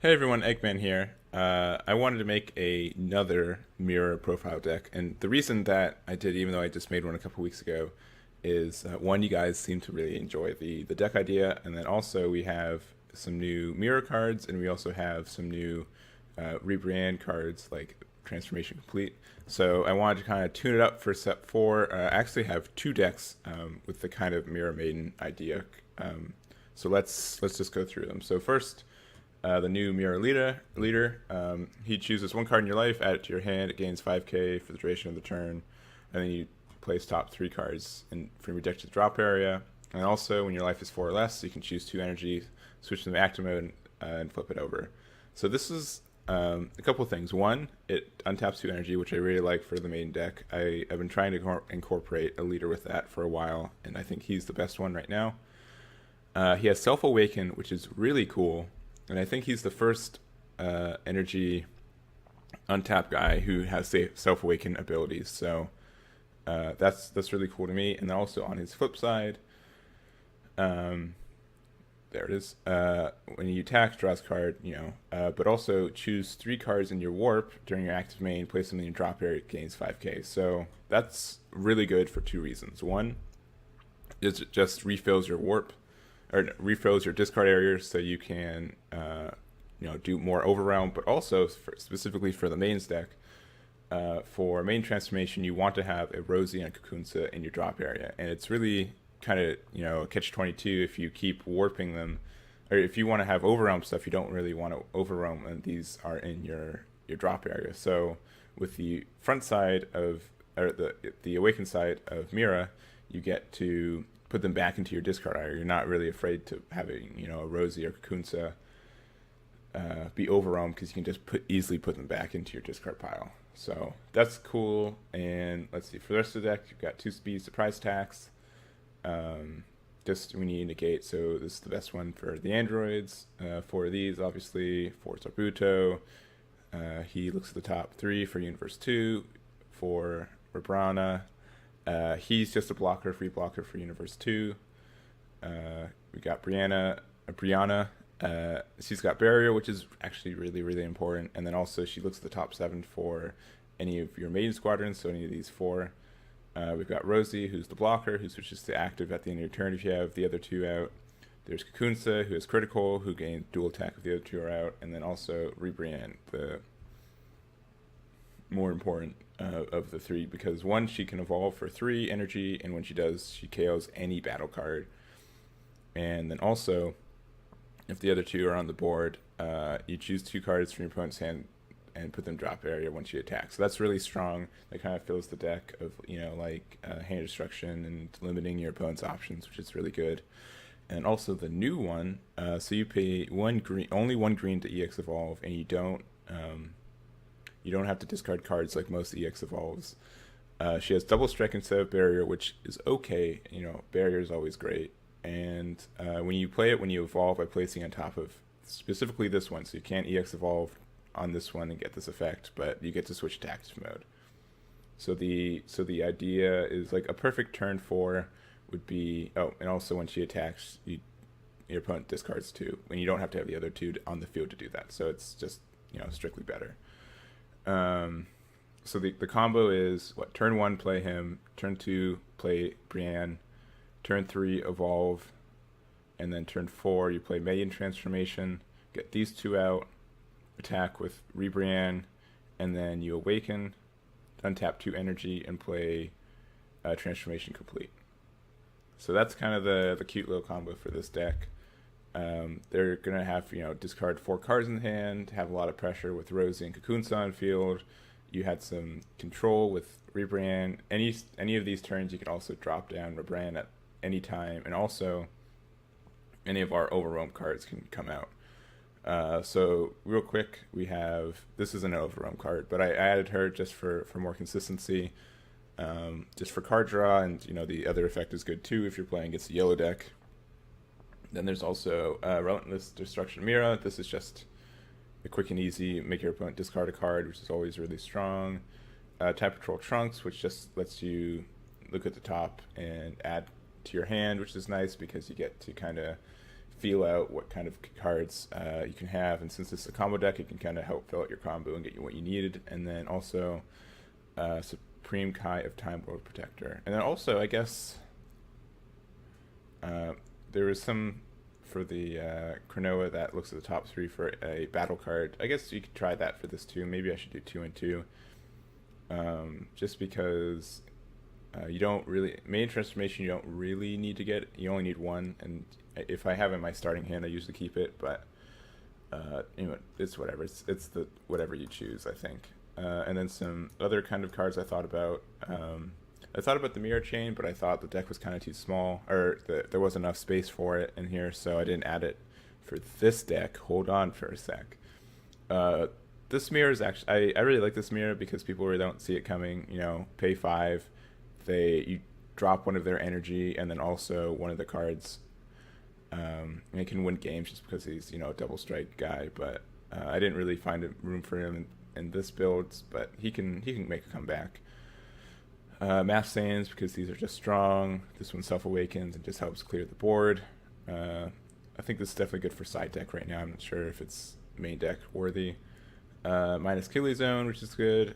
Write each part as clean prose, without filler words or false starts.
Hey everyone, Eggman here. I wanted to make another mirror profile deck, and the reason that I did, even though I just made one a couple weeks ago, is one, you guys seem to really enjoy the deck idea, and then also we have some new mirror cards, and we also have some new Rebrianne cards like Transformation Complete. So I wanted to kind of tune it up for set four. I actually have two decks with the kind of Mira Maiden idea. So let's just go through them. So first, the new Mira leader. He chooses one card in your life, add it to your hand. It gains 5k for the duration of the turn, and then you place top three cards from your deck to the drop area. And also, when your life is four or less, you can choose two energy, switch them to active mode, and flip it over. So this is a couple of things. One, it untaps two energy, which I really like for the main deck. I've been trying to incorporate a leader with that for a while, and I think he's the best one right now. He has Self Awaken, which is really cool, and I think he's the first energy untap guy who has Self Awaken abilities. So that's really cool to me. And then also on his flip side, um, there it is. When you attack, draw a card, but also choose three cards in your warp during your active main, place them in your drop area, it gains 5k. So that's really good for two reasons. One, it just refills your warp or refills your discard areas so you can do more overwhelm, but also specifically for the mains deck, for main transformation you want to have a Rosie and a Kakunsa in your drop area, and it's really kind of a catch-22 if you keep warping them, or if you want to have overwhelm stuff you don't really want to overwhelm, and these are in your drop area. So with the front side of, or the awakened side of Mira, you get to put them back into your discard area. You're not really afraid to having a Rosie or Kakunsa be overwhelmed, because you can just easily put them back into your discard pile. So that's cool. And let's see, for the rest of the deck, you've got 2 speed surprise attacks. Just when you indicate, so this is the best one for the androids. For these, obviously, for Sarbuto, he looks at the top 3 for Universe 2. For Rebrianne, he's just a blocker, free blocker for Universe 2. We got Brianna. She's got Barrier, which is actually really, really important. And then also she looks at the top 7 for any of your Maiden squadrons, so any of these 4. We've got Rosie, who's the blocker, who switches to active at the end of your turn if you have the other 2 out. There's Kakunsa, who is critical, who gains dual attack if the other 2 are out. And then also Rebrianne, the more important of the 3, because 1, she can evolve for 3 energy, and when she does, she KOs any battle card. And then also, if the other 2 are on the board, you choose 2 cards from your opponent's hand and put them drop area when she attacks. So that's really strong. That kind of fills the deck of hand destruction and limiting your opponent's options, which is really good. And also the new one, so you pay only one green to EX evolve, and you don't have to discard cards like most EX evolves. She has double strike instead of barrier, which is okay. Barrier is always great. And when you play it, when you evolve by placing on top of specifically this one, so you can't EX evolve on this one and get this effect, but you get to switch to active mode. So the idea is like a perfect turn 4 would be, and also when she attacks, your opponent discards 2, when you don't have to have the other 2 on the field to do that. So it's just strictly better. So the combo is what: turn 1 play him, turn 2 play Brienne, turn 3 evolve, and then turn 4 you play Maiden transformation, get these 2 out, attack with Rebrianne, and then you awaken, untap 2 energy, and play transformation complete. So that's kind of the cute little combo for this deck. They're gonna have discard 4 cards in hand, have a lot of pressure with Rosie and Kakunsa on field. You had some control with Rebrianne. Any of these turns you can also drop down Rebrianne at any time, and also any of our overwhelm cards can come out. So real quick, we have, this is an overwhelm card, but I added her just for more consistency, just for card draw, and the other effect is good too if you're playing against a yellow deck. Then there's also Relentless Destruction Mira. This is just a quick and easy, make your opponent discard a card, which is always really strong. Type Patrol Trunks, which just lets you look at the top and add to your hand, which is nice because you get to kind of feel out what kind of cards you can have. And since it's a combo deck, it can kind of help fill out your combo and get you what you needed. And then also Supreme Kai of Time World Protector. And then also, I guess, there was some for the Cronoa that looks at the top 3 for a battle card. I guess you could try that for this too. Maybe I should do 2 and 2. Just because you don't really, main transformation you don't really need to get. You only need 1, and if I have it in my starting hand, I usually keep it, but it's whatever. It's the whatever you choose, I think. And then some other kind of cards I thought about. I thought about the Mirror Chain, but I thought the deck was kind of too small, or there wasn't enough space for it in here, so I didn't add it for this deck. Hold on for a sec. This mirror is actually, I really like this mirror because people really don't see it coming. Pay 5, you drop one of their energy, and then also one of the cards. And he can win games just because he's a double strike guy, but I didn't really find room for him in this build, but he can make a comeback. Mass Sands, because these are just strong. This one self-awakens and just helps clear the board. I think this is definitely good for side deck right now. I'm not sure if it's main deck worthy. Minus Killy Zone, which is good.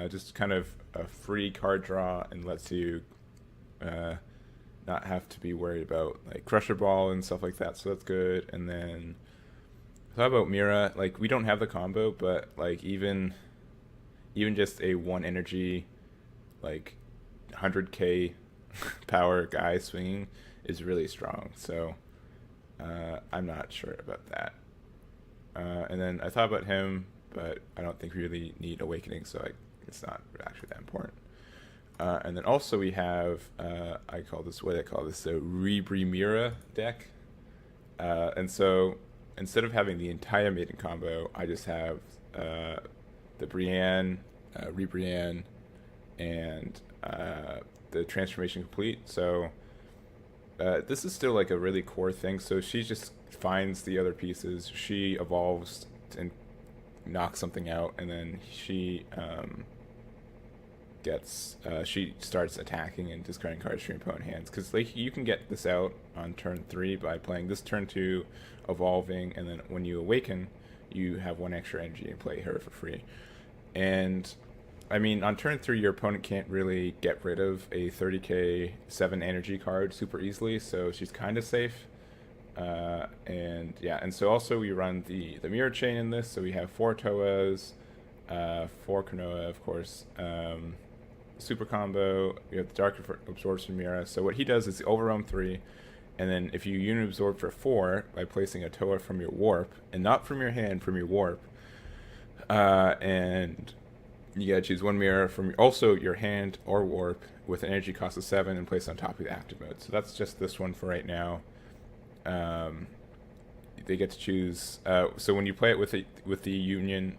Just kind of a free card draw and lets you not have to be worried about like Crusher Ball and stuff like that, so that's good. And then I thought about Mira. Like, we don't have the combo, but like even just a 1 energy, like 100k power guy swinging is really strong. So I'm not sure about that. And then I thought about him, but I don't think we really need Awakening, so it's not actually that important. And then also we have, I call this a Rebrianne deck. And so instead of having the entire Maiden combo, I just have the Brienne, Rebrianne, and the transformation complete. So this is still like a really core thing. So she just finds the other pieces, she evolves and knocks something out, and then she she starts attacking and discarding cards from your opponent's hands, because like you can get this out on turn 3 by playing this turn 2, evolving, and then when you awaken you have 1 extra energy and play her for free. And I mean, on turn 3 your opponent can't really get rid of a 30k 7 energy card super easily, so she's kind of safe. And yeah, and so also we run the Mirror Chain in this, so we have 4 Toas, 4 Cronoa, of course, super combo. We have the Dark Absorbs from Mira. So what he does is the Overwhelm 3, and then if you unit absorb for 4 by placing a Toa from your warp, and not from your hand, from your warp, and you gotta choose 1 mirror from also your hand or warp with an energy cost of 7 and place on top of the active mode. So that's just this one for right now. They get to choose. So when you play it with the union,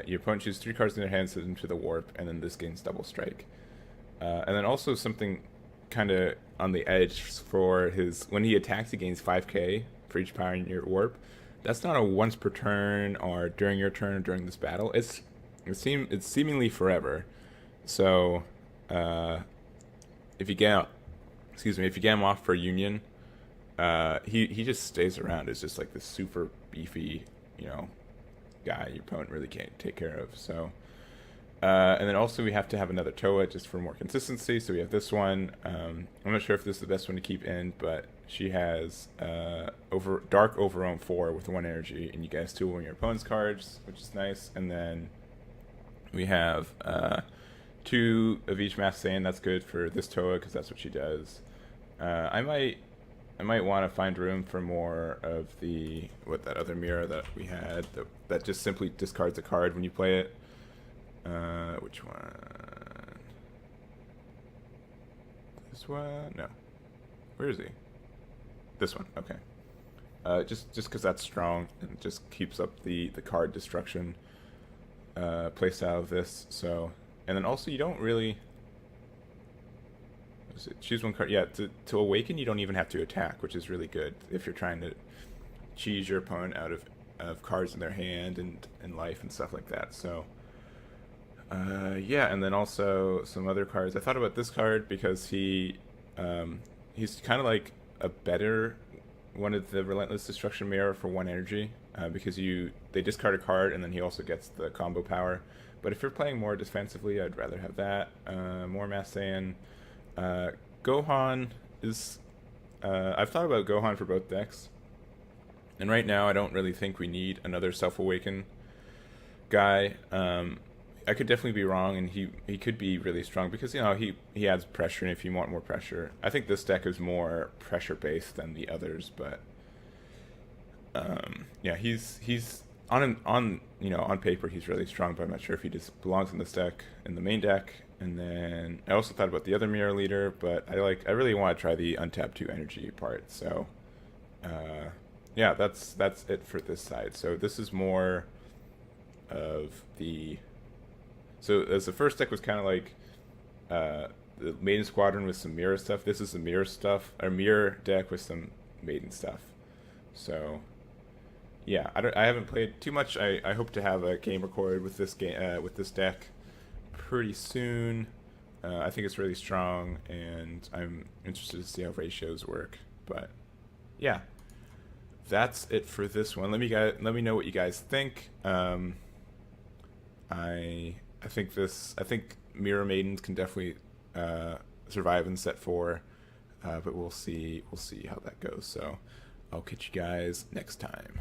your opponent chooses 3 cards in their hand, sends them to the warp, and then this gains double strike. And then also something kind of on the edge for when he attacks, he gains 5k for each power in your warp. That's not a once per turn or during your turn or during this battle. It's seemingly forever. So if you get him off for union, he just stays around. It's just like this super beefy, guy your opponent really can't take care of. So and then also we have to have another Toa just for more consistency. So we have this one. I'm not sure if this is the best one to keep in, but she has Dark Overwhelm 4 with 1 energy, and you guys 2 on your opponent's cards, which is nice. And then we have 2 of each Mass Sand. That's good for this Toa because that's what she does. I might want to find room for more of that other mirror that we had that just simply discards a card when you play it. Which one? This one? No. Where is he? This one. Okay. Just because that's strong and just keeps up the card destruction playstyle of this. So, and then also you don't really. Choose 1 card. Yeah, to awaken you don't even have to attack, which is really good if you're trying to cheese your opponent out of cards in their hand and life and stuff like that. So yeah, and then also some other cards. I thought about this card because he's kind of like a better wanted the Relentless Destruction Mirror for 1 energy, because they discard a card and then he also gets the combo power. But if you're playing more defensively, I'd rather have that. More Mass Saiyan. Gohan is... I've thought about Gohan for both decks. And right now, I don't really think we need another Self-Awaken guy. I could definitely be wrong, and he could be really strong because, you know, he adds pressure, and if you want more pressure... I think this deck is more pressure-based than the others, but... yeah, he's on paper he's really strong, but I'm not sure if he just belongs in this deck, in the main deck. And then I also thought about the other mirror leader, but I really want to try the untap 2 energy part. So yeah, that's it for this side. So this is more of the... So as the first deck was kind of like the Maiden Squadron with some mirror stuff, this is the mirror stuff, or mirror deck with some Maiden stuff. So yeah, I haven't played too much. I hope to have a game recorded with this deck pretty soon. I think it's really strong, and I'm interested to see how ratios work. But yeah, that's it for this one. Let me know what you guys think. I think Mira Maidens can definitely survive in set 4, but we'll see how that goes. So I'll catch you guys next time.